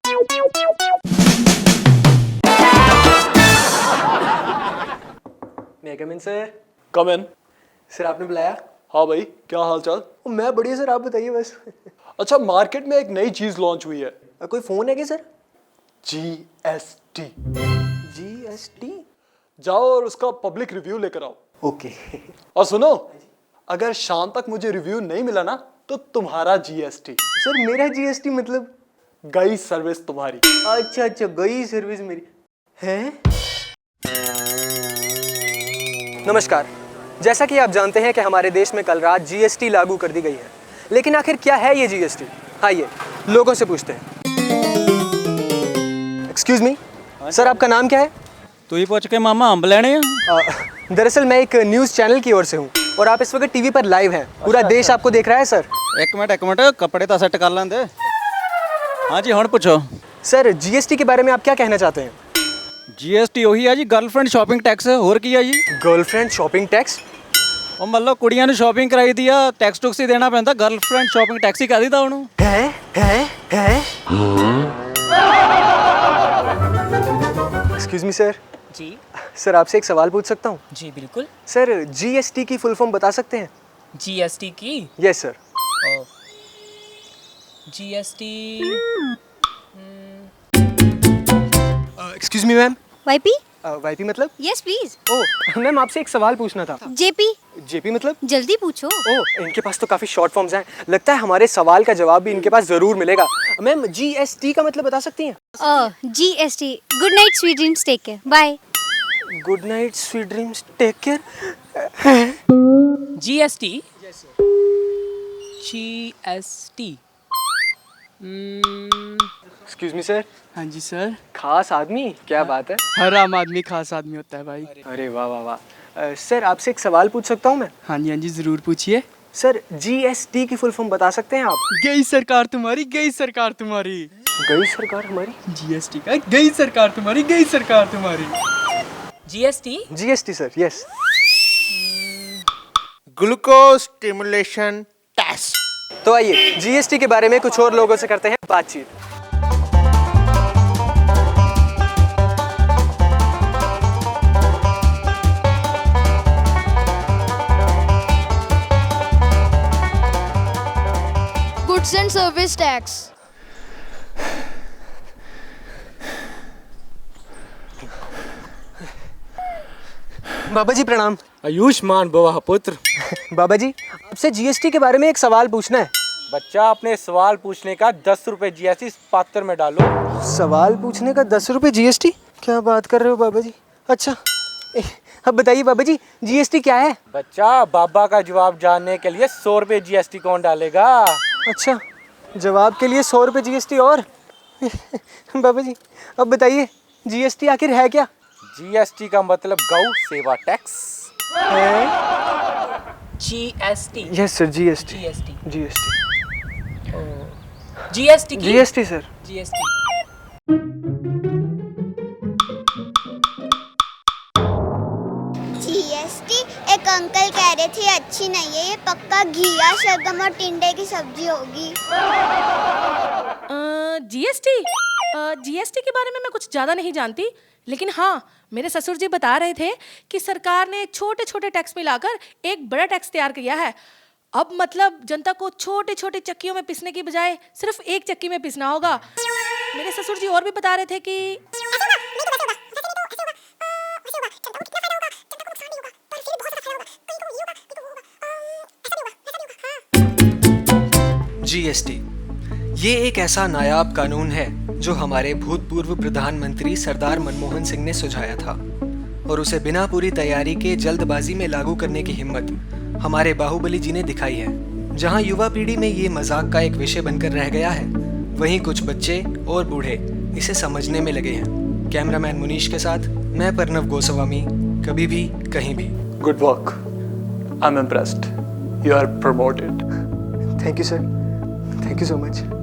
मैं कम इन सर। कम इन। सर आपने बुलाया? हाँ भाई, क्या हाल चाल? मैं बढ़िया सर, आप बताइए बस। अच्छा, मार्केट में एक नई चीज लॉन्च हुई है, कोई फोन है क्या सर? GST। GST? जाओ और उसका पब्लिक रिव्यू लेकर आओ। ओके। और सुनो, अगर शाम तक मुझे रिव्यू नहीं मिला ना तो तुम्हारा GST। सर मेरा GST मतलब? गई सर्विस तुम्हारी। अच्छा अच्छा, गई सर्विस मेरी है। नमस्कार। जैसा कि आप जानते हैं कि हमारे देश में कल रात GST लागू कर दी गई है, लेकिन आखिर क्या है ये GST? आइए लोगों से पूछते हैं। एक्सक्यूज मी सर, आपका नाम क्या है? तू ही पूछ के मामा अंब लेने हैं। दरअसल मैं एक न्यूज़ चैनल की ओर से हूँ और आप इस वक्त टीवी पर लाइव हैं। पूरा देश आपको देख रहा है सर। एक मिनट कपड़े तो सेट कर लेंदे। हाँ जी, हुण पूछो। सर GST के बारे में आप क्या कहना चाहते हैं? GST वही है जी, गर्लफ्रेंड शॉपिंग टैक्स है, और की है जी। Girlfriend shopping tax? ਉਹ मतलब कुड़ियां ਨੂੰ शॉपिंग कराई दी आ, टैक्स टुक्स ही देना पैंदा, गर्लफ्रेंड शॉपिंग टैक्स ही कह दी था ਉਹਨੂੰ। है? Excuse me sir. जी सर आपसे एक सवाल पूछ सकता हूँ? जी बिल्कुल। सर GST की फुल फॉर्म बता सकते हैं? GST की? Yes sir. GST excuse me ma'am. YP? YP मतलब? Yes please. ओह मैम, आपसे एक सवाल पूछना था। जेपी? जेपी मतलब? जल्दी पूछो। ओह, इनके पास तो काफी शॉर्ट फॉर्म्स हैं। लगता है हमारे सवाल का जवाब भी इनके पास जरूर मिलेगा। मैम GST का मतलब बता सकती हैं? GST good night sweet dreams take care bye. Good night sweet dreams take care. GST? GST excuse me sir. हाँ जी सर। खास आदमी, क्या बात है। हर आम आदमी खास आदमी होता है भाई। अरे वाह वाह वाह। सर आपसे एक सवाल पूछ सकता हूँ मैं? हाँ जी ज़रूर पूछिए। सर GST की फुल फॉर्म बता सकते हैं आप? गई सरकार तुम्हारी, गई सरकार तुम्हारी। गई सरकार हमारी? GST का गई सरकार तुम्हारी, गई सरकार तुम्हारी। GST sir, yes. Glucose stimulation test. तो आइए GST के बारे में कुछ और लोगों से करते हैं बातचीत। Goods and service tax. बाबा जी प्रणाम। आयुष्मान भव पुत्र। बाबा जी आपसे GST के बारे में एक सवाल पूछना है। बच्चा, अपने सवाल पूछने का 10 रुपए GST इस पात्र में डालो। सवाल पूछने का 10 रुपए GST? क्या बात कर रहे हो बाबा जी? अच्छा अब बताइए बाबा जी, GST क्या है? बच्चा, बाबा का जवाब जानने के लिए 100 रुपए GST कौन डालेगा? अच्छा, जवाब के लिए 100 रुपए GST और बाबा जी अब बताइए GST आखिर है क्या? GST का मतलब गौ सेवा टैक्स है? GST yes sir, GST GST की? GST sir. GST GST एक अंकल कह रहे थे अच्छी नहीं है, ये पक्का घिया शलगम और टिंडे की सब्जी होगी। GST के बारे में मैं कुछ ज़्यादा नहीं जानती, लेकिन हाँ मेरे ससुर जी बता रहे थे कि सरकार ने छोटे छोटे टैक्स मिलाकर एक बड़ा टैक्स तैयार किया है। अब मतलब जनता को छोटे छोटे चक्कियों में पिसने की बजाय सिर्फ एक चक्की में पिसना होगा। मेरे ससुर जी और भी बता रहे थे कि GST ये एक ऐसा नायाब कानून है जो हमारे भूतपूर्व प्रधानमंत्री सरदार मनमोहन सिंह ने सुझाया था और उसे बिना पूरी तैयारी के जल्दबाजी में लागू करने की हिम्मत हमारे बाहुबली जी ने दिखाई है। जहां युवा पीढ़ी में ये मजाक का एक विषय बनकर रह गया है, वहीं कुछ बच्चे और बूढ़े इसे समझने में लगे हैं। कैमरामैन मुनीश के साथ मैं प्रणव गोस्वामी, कभी भी कहीं भी। Good work, I am impressed, you are promoted. Thank you sir, thank you so much.